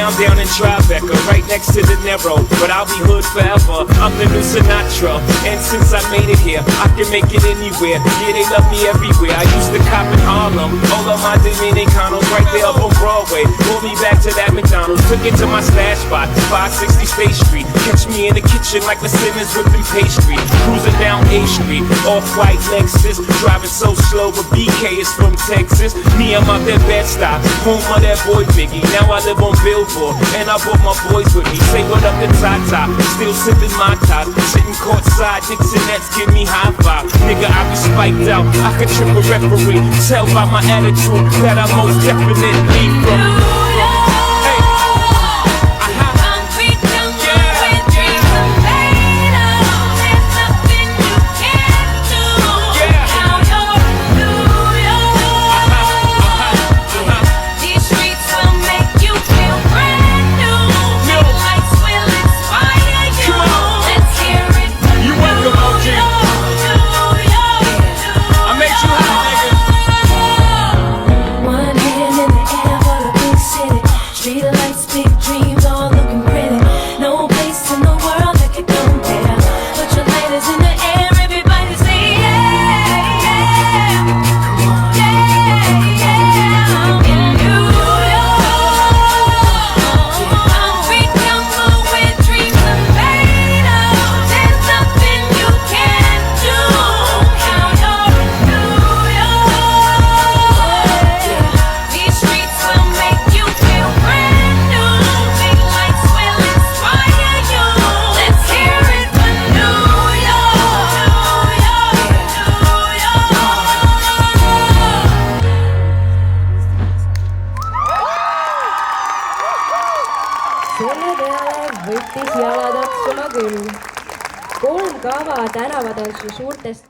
now I'm down in Tribeca, right next to De Niro, but I'll be hood forever. I'm the new Sinatra, and since I made it here, I can make it anywhere. Yeah, they love me everywhere. I used to cop in Harlem, all of my Dominicanos right there up on Broadway. Pulled me back to that McDonald's, took it to my stash spot, 560 State Street. Catch me in the kitchen like the Simmons whipping pastry. Cruising down A Street, off-white Lexus, driving so slow, but BK is from Texas. Me, I'm out that Bed-Stuy, home of that boy Biggie. Now I live on Billboard, and I brought my boys with me. Say what up to Tata, still sipping my top, sitting courtside, Knicks and Nets give me high five. Nigga, I be spiked out, I could trip a referee. Tell by my attitude that I most definitely from. Selle peale võttis jalad oksuma küll. 3 kava tänavatantsu suurtest